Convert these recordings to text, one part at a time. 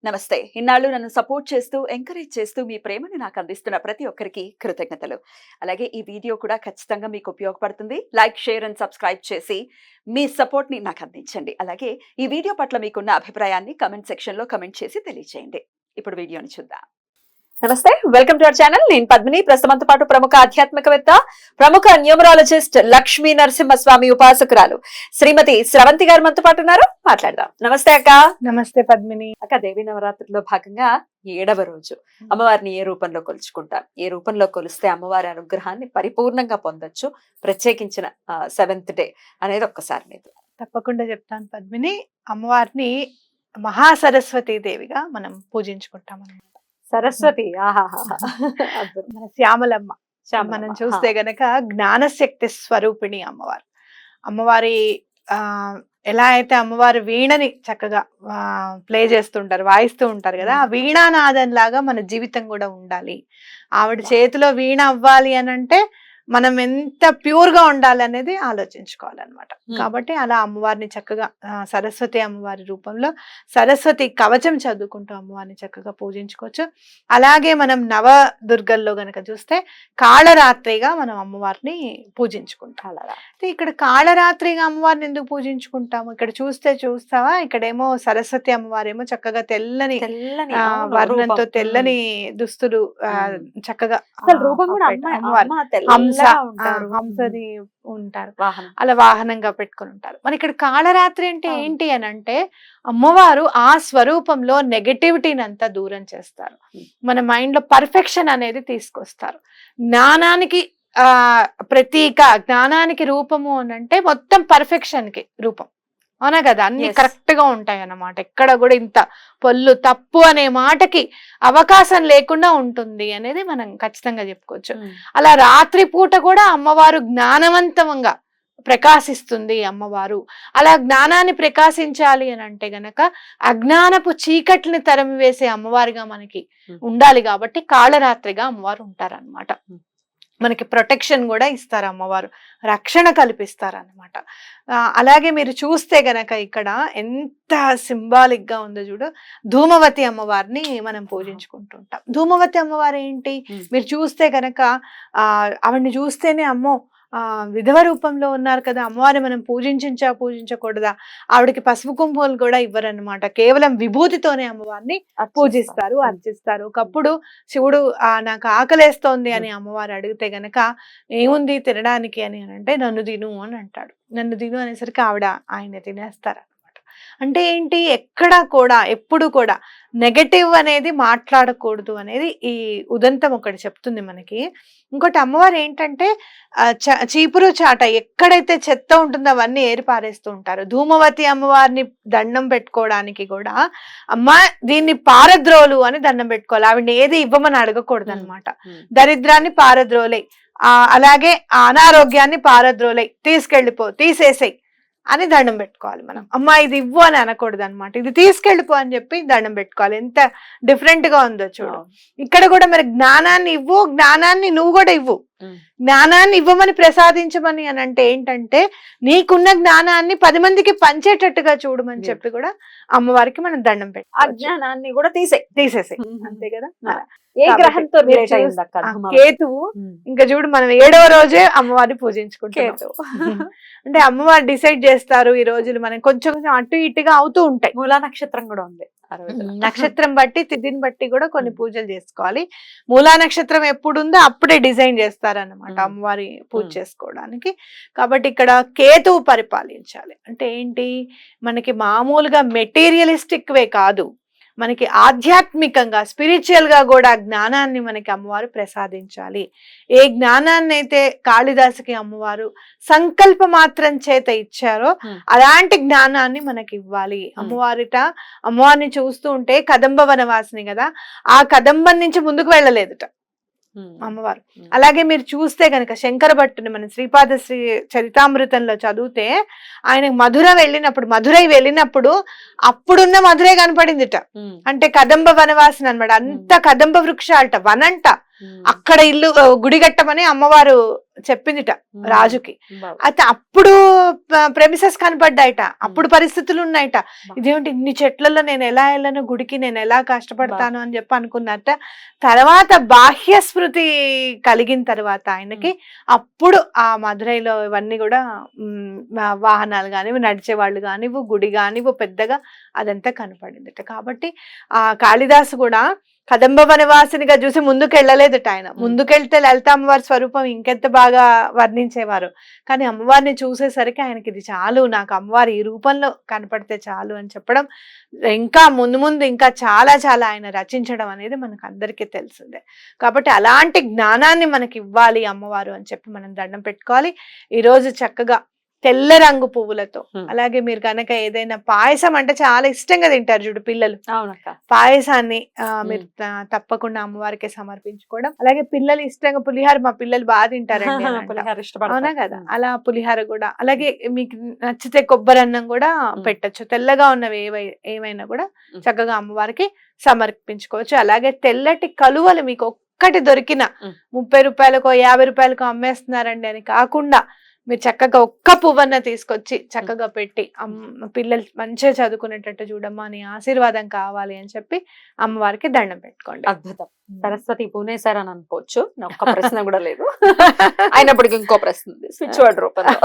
నమస్తే. ఇన్నాళ్ళు నన్ను సపోర్ట్ చేస్తూ, ఎంకరేజ్ చేస్తూ మీ ప్రేమని నాకు అందిస్తున్న ప్రతి ఒక్కరికి కృతజ్ఞతలు. అలాగే ఈ వీడియో కూడా ఖచ్చితంగా మీకు ఉపయోగపడుతుంది. లైక్, షేర్ అండ్ సబ్స్క్రైబ్ చేసి మీ సపోర్ట్‌ని నాకు అందించండి. అలాగే ఈ వీడియో పట్ల మీకున్న అభిప్రాయాన్ని కామెంట్ సెక్షన్‌లో కామెంట్ చేసి తెలియజేయండి. ఇప్పుడు వీడియోని చూద్దాం. నమస్తే, వెల్కమ్ టు అవర్ ఛానల్. నేను పద్మిని. ప్రస్తుతంతో పాటు ప్రముఖ ఆధ్యాత్మికవేత్త, ప్రముఖ న్యూమరాలజిస్ట్ లక్ష్మీ నరసింహస్వామి ఉపాసకురాలు శ్రీమతి స్రవంతి గారు మనతో పాటు ఉన్నారు. మాట్లాడదాం. నమస్తే అక్క. నమస్తే పద్మిని. అక్క, దేవీ నవరాత్రిలో భాగంగా 7వ రోజు అమ్మవారిని ఏ రూపంలో కొలుచుకుంటాం? ఏ రూపంలో కొలిస్తే అమ్మవారి అనుగ్రహాన్ని పరిపూర్ణంగా పొందొచ్చు? ప్రత్యేకించిన 7th డే అనేది ఒక్కసారి మీద తప్పకుండా చెప్తాను పద్మిని. అమ్మవారిని మహాసరస్వతీ దేవిగా మనం పూజించుకుంటాం అన్నమాట. సరస్వతి. మన శ్యామలమ్మ. మనం చూస్తే గనక జ్ఞానశక్తి స్వరూపిణి అమ్మవారు. అమ్మవారి ఎలా అయితే అమ్మవారి వీణని చక్కగా ప్లే చేస్తుంటారు, వాయిస్తూ ఉంటారు కదా, ఆ వీణానాదం లాగా మన జీవితం కూడా ఉండాలి. ఆవిడ చేతిలో వీణ అవ్వాలి అని అంటే మనం ఎంత ప్యూర్ గా ఉండాలి అనేది ఆలోచించుకోవాలన్నమాట. కాబట్టి అలా అమ్మవారిని చక్కగా సరస్వతి అమ్మవారి రూపంలో సరస్వతి కవచం చదువుకుంటూ అమ్మవారిని చక్కగా పూజించుకోవచ్చు. అలాగే మనం నవదుర్గల్లో గనక చూస్తే కాళరాత్రిగా మనం అమ్మవారిని పూజించుకుంటాం. ఇక్కడ కాళరాత్రిగా అమ్మవారిని ఎందుకు పూజించుకుంటాము? ఇక్కడ చూస్తావా, ఇక్కడేమో సరస్వతి అమ్మవారేమో చక్కగా తెల్లని వర్ణంతో తెల్లని దుస్తులు చక్కగా హంసని ఉంటారు, అలా వాహనంగా పెట్టుకుని ఉంటారు. మరి ఇక్కడ కాళరాత్రి అంటే ఏంటి అని అంటే అమ్మవారు ఆ స్వరూపంలో నెగటివిటీని అంతా దూరం చేస్తారు. మన మైండ్ లో పర్ఫెక్షన్ అనేది తీసుకొస్తారు. జ్ఞానానికి ప్రతీక, జ్ఞానానికి రూపము అని అంటే మొత్తం పర్ఫెక్షన్ కి రూపం. అవునా కదా, అన్ని కరెక్ట్ గా ఉంటాయి అన్నమాట. ఎక్కడ కూడా ఇంత పొల్లు తప్పు అనే మాటకి అవకాశం లేకుండా ఉంటుంది అనేది మనం ఖచ్చితంగా చెప్పుకోవచ్చు. అలా రాత్రి పూట కూడా అమ్మవారు జ్ఞానవంతంగా ప్రకాశిస్తుంది అమ్మవారు. అలా జ్ఞానాన్ని ప్రకాశించాలి అని అంటే గనక అజ్ఞానపు చీకటిని తరిమి వేసే అమ్మవారిగా మనకి ఉండాలి. కాబట్టి కాళరాత్రిగా అమ్మవారు ఉంటారన్నమాట. మనకి ప్రొటెక్షన్ కూడా ఇస్తారు అమ్మవారు, రక్షణ కల్పిస్తారు అన్నమాట. అలాగే మీరు చూస్తే గనక ఇక్కడ ఎంత సింబాలిక్ గా ఉందో చూడు. ధూమవతి అమ్మవారిని మనం పూజించుకుంటుంటాం. ధూమవతి అమ్మవారు ఏంటి? మీరు చూస్తే గనక ఆవిడ్ని చూస్తేనే అమ్మో విధవ రూపంలో ఉన్నారు కదా, అమ్మవారిని మనం పూజించకూడదా? ఆవిడకి పసుపు కుంభాలు కూడా ఇవ్వరన్నమాట. కేవలం విభూతితోనే అమ్మవారిని పూజిస్తారు, అర్చిస్తారు. ఒకప్పుడు శివుడు నాకు ఆకలేస్తోంది అని అమ్మవారు అడిగితే గనక ఏముంది తినడానికి అని అంటే నన్ను తిను అని అంటాడు. నన్ను తిను అనేసరికి ఆయన తినేస్తారు. అంటే ఏంటి, ఎక్కడ కూడా ఎప్పుడు కూడా నెగటివ్ అనేది మాట్లాడకూడదు అనేది ఈ ఉదంతం ఒకటి చెప్తుంది మనకి. ఇంకోటి అమ్మవారు ఏంటంటే చీపురు చాట, ఎక్కడైతే చెత్త ఉంటుందో అవన్నీ ఏరి పారేస్తూ ఉంటారు. ధూమవతి అమ్మవారిని దండం పెట్టుకోవడానికి కూడా అమ్మ దీన్ని పారద్రోలు అని దండం పెట్టుకోవాలి. ఆవిడని ఏది ఇవ్వమని అడగకూడదు అనమాట. దరిద్రాన్ని పారద్రోలే, అలాగే అనారోగ్యాన్ని పారద్రోలే, తీసేసేయి అని దండం పెట్టుకోవాలి మనం. అమ్మా ఇది ఇవ్వు అని అనకూడదు అనమాట. ఇది తీసుకెళ్ళిపో అని చెప్పి దండం పెట్టుకోవాలి. ఎంత డిఫరెంట్ గా ఉందో చూడు. ఇక్కడ కూడా మరి జ్ఞానాన్ని ఇవ్వు, జ్ఞానాన్ని నువ్వు కూడా ఇవ్వు. జ్ఞానాన్ని ఇవ్వమని ప్రసాదించమని అని అంటే ఏంటంటే నీకున్న జ్ఞానాన్ని 10 మందికి పంచేటట్టుగా చూడమని చెప్పి కూడా అమ్మవారికి మనం దండం పెట్టి అజ్ఞానాన్ని కూడా తీసేసే. అంతే కదా. ఏ గ్రహంతో కేతువు. ఇంకా చూడు మనం 7వ రోజే అమ్మవారిని పూజించుకుంటాం. అంటే అమ్మవారు డిసైడ్ చేస్తారు ఈ రోజులు మనం కొంచెం అటు ఇటుగా అవుతూ ఉంటాయి. మూలా నక్షత్రం కూడా ఉంది. నక్షత్రం బట్టి తిథిని బట్టి కూడా కొన్ని పూజలు చేసుకోవాలి. మూలా నక్షత్రం ఎప్పుడుందో అప్పుడే డిజైన్ చేస్తారన్నమాట అమ్మవారి పూజ చేసుకోవడానికి. కాబట్టి ఇక్కడ కేతువు పరిపాలించాలి అంటే ఏంటి, మనకి మామూలుగా మెటీరియలిస్టిక్ వే కాదు, మనకి ఆధ్యాత్మికంగా స్పిరిచువల్ గా కూడా జ్ఞానాన్ని మనకి అమ్మవారు ప్రసాదించాలి. ఏ జ్ఞానాన్ని అయితే కాళిదాసుకి అమ్మవారు సంకల్ప మాత్రం చేత ఇచ్చారో అలాంటి జ్ఞానాన్ని మనకి ఇవ్వాలి. అమ్మవారిని చూస్తూ ఉంటే కదంబ వనవాసిని కదా, ఆ కదంబం నుంచి ముందుకు వెళ్ళలేదుట అమ్మవారు. అలాగే మీరు చూస్తే గనక శంకర భట్టుని మన శ్రీపాద శ్రీ చరితామృతంలో చదివితే ఆయన మధురై వెళ్ళినప్పుడు అప్పుడున్న మధురై కనపడిందిట. అంటే కదంబ వనవాసిని అనమాట. అంత కదంబ వృక్షాలట, వనంట. అక్కడ ఇల్లు గుడి కట్టమని అమ్మవారు చెప్పిందిట రాజుకి. అయితే అప్పుడు ప్రెమిసెస్ కనపడ్డాయట, అప్పుడు పరిస్థితులు ఉన్నాయట. ఇదేమిటి ఇన్ని చెట్లలో నేను ఎలా వెళ్ళను గుడికి, నేను ఎలా కష్టపడతాను అని చెప్పి అనుకున్నట్ట. తర్వాత బాహ్య స్మృతి కలిగిన తర్వాత ఆయనకి అప్పుడు ఆ మధురైలో ఇవన్నీ కూడా వాహనాలు కానివ్వు, నడిచే వాళ్ళు కానివ్వు, గుడి కానివ్వు, పెద్దగా అదంతా కనపడిందిట. కాబట్టి ఆ కాళిదాసు కూడా కదంబ వనవాసినిగా చూసి ముందుకెళ్ళలేదట ఆయన. ముందుకెళ్తే లలిత అమ్మవారి స్వరూపం ఇంకెంత బాగా వర్ణించేవారు. కానీ అమ్మవారిని చూసేసరికి ఆయనకి ఇది చాలు, నాకు అమ్మవారి ఈ రూపంలో కనపడితే చాలు అని చెప్పడం, ఇంకా ముందు ముందు ఇంకా చాలా చాలా ఆయన రచించడం అనేది మనకు అందరికీ తెలిసిందే. కాబట్టి అలాంటి జ్ఞానాన్ని మనకి ఇవ్వాలి అమ్మవారు అని చెప్పి మనం దండం పెట్టుకోవాలి. ఈరోజు చక్కగా తెల్ల రంగు పువ్వులతో, అలాగే మీరు కనుక ఏదైనా పాయసం అంటే చాలా ఇష్టంగా తింటారు చూడు పిల్లలు, పాయసాన్ని మీరు తప్పకుండా అమ్మవారికి సమర్పించుకోవడం. అలాగే పిల్లలు ఇష్టంగా పులిహార, మా పిల్లలు బాగా తింటారండి అవునా కదా, అలా పులిహార కూడా. అలాగే మీకు నచ్చితే కొబ్బరి అన్నం కూడా పెట్టచ్చు. తెల్లగా ఉన్నవి ఏమైనా కూడా చక్కగా అమ్మవారికి సమర్పించుకోవచ్చు. అలాగే తెల్లటి కలువలు మీకు ఒక్కటి దొరికిన 30 రూపాయలకో 50 రూపాయలకో అమ్మేస్తున్నారండి అని కాకుండా మీరు చక్కగా ఒక్క పువ్వన్న తీసుకొచ్చి చక్కగా పెట్టి పిల్లలు మంచిగా చదువుకునేటట్టు చూడమ్మా అని ఆశీర్వాదం కావాలి అని చెప్పి అమ్మవారికి దండం పెట్టుకోండి. అద్భుతం. సరస్వతి పూనేశారని అనుకోవచ్చు. ఒక్క ప్రశ్న కూడా లేదు. అయినప్పటికీ ఇంకో ప్రశ్న ఉంది స్విచ్ వర్డ్ రూపంలో.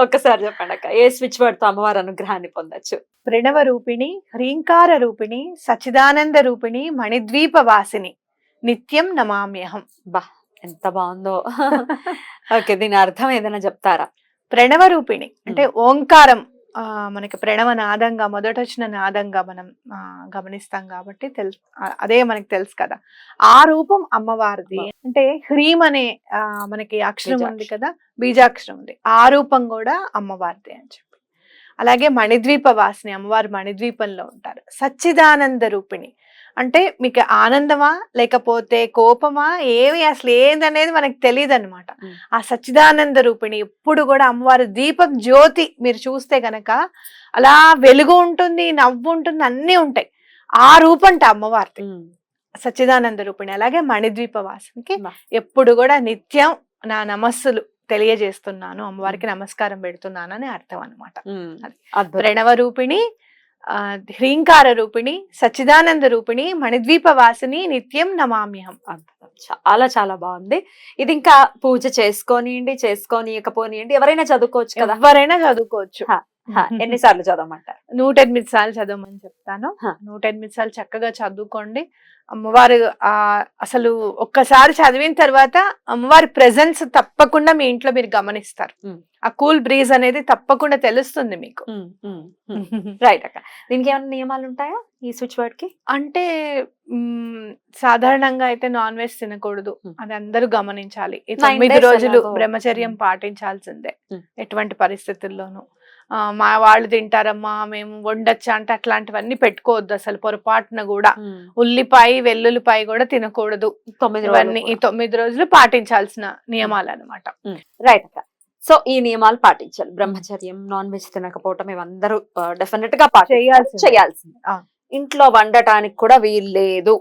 ఒక్కసారి చెప్పండి అక్క, ఏ స్విచ్ వర్డ్ తో అమ్మవారి అనుగ్రహాన్ని పొందొచ్చు? ప్రణవ రూపిణి, హ్రీంకార రూపిణి, సచిదానంద రూపిణి, మణిద్వీప వాసిని, నిత్యం నమామ్యహం. బా, ఎంత బాగుందో. ఓకే, దీని అర్థం ఏదైనా చెప్తారా? ప్రణవ రూపిణి అంటే ఓంకారం, మనకి ప్రణవ నాదంగా మొదట వచ్చిన నాదంగా మనం గమనిస్తాం కాబట్టి తెలుసు, అదే మనకి తెలుసు కదా. ఆ రూపం అమ్మవారిది. అంటే హ్రీం అనే మనకి అక్షరం ఉంది కదా, బీజాక్షరం ఉంది, ఆ రూపం కూడా అమ్మవారిది అని చెప్పి. అలాగే మణిద్వీప వాసిని, అమ్మవారు మణిద్వీపంలో ఉంటారు. సచ్చిదానంద రూపిణి అంటే మీకు ఆనందమా లేకపోతే కోపమా ఏమి అసలు ఏందనేది మనకు తెలియదు అనమాట. ఆ సచ్చిదానంద రూపిణి ఎప్పుడు కూడా అమ్మవారి దీపం జ్యోతి, మీరు చూస్తే గనక అలా వెలుగు ఉంటుంది, నవ్వు ఉంటుంది, అన్నీ ఉంటాయి. ఆ రూపంట అమ్మవారిది సచ్చిదానంద రూపిణి. అలాగే మణిద్వీప వాసినికి ఎప్పుడు కూడా నిత్యం నా నమస్సులు తెలియజేస్తున్నాను, అమ్మవారికి నమస్కారం పెడుతున్నాను అని అర్థం అనమాట. ప్రణవ రూపిణి, హ్రీంకార రూపిణి, సచ్చిదానంద రూపిణి, మణిద్వీప వాసిని, నిత్యం నమామ్యహం. చాలా చాలా బాగుంది. ఇది ఇంకా పూజ చేసుకోనియకపోనియండి ఎవరైనా చదువుకోవచ్చు కదా? ఎవరైనా చదువుకోవచ్చు. ఎన్నిసార్లు చదవమంటారు? 108 సార్లు చదవమని చెప్తాను. 108 సార్లు చక్కగా చదువుకోండి. అమ్మవారు అసలు ఒక్కసారి చదివిన తర్వాత అమ్మవారి ప్రెజెన్స్ తప్పకుండా మీ ఇంట్లో మీరు గమనిస్తారు. ఆ కూల్ బ్రీజ్ అనేది తప్పకుండా తెలుస్తుంది మీకు. రైట్ అక్క. దీనికి ఏమైనా నియమాలు ఉంటాయా ఈ స్విచ్ వర్డ్ కి? అంటే సాధారణంగా అయితే నాన్ వెజ్ తినకూడదు, అది అందరూ గమనించాలి. 9 రోజులు బ్రహ్మచర్యం పాటించాల్సిందే ఎటువంటి పరిస్థితుల్లోనూ. మా వాళ్ళు తింటారమ్మా మేము వండొచ్చా అంటే అట్లాంటివన్నీ పెట్టుకోవద్దు అసలు పొరపాటున కూడా. ఉల్లిపాయ వెల్లుల్లిపాయ కూడా తినకూడదు. ఇవన్నీ ఈ 9 రోజులు పాటించాల్సిన నియమాలు అనమాట. రైట్ అక్క. సో ఈ నియమాలు పాటించాలి. బ్రహ్మచర్యం, నాన్ వెజ్ తినకపోవటం ఇవందరూ డెఫినెట్ గా చేయాల్సింది. ఇంట్లో వండటానికి కూడా వీల్లేదు,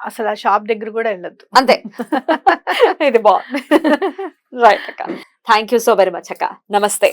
అసలు ఆ షాప్ దగ్గర కూడా వెళ్ళొద్దు, అంతే. ఇది బాగుంది. రైట్ అక్క. Thank you so very much అక్క. నమస్తే.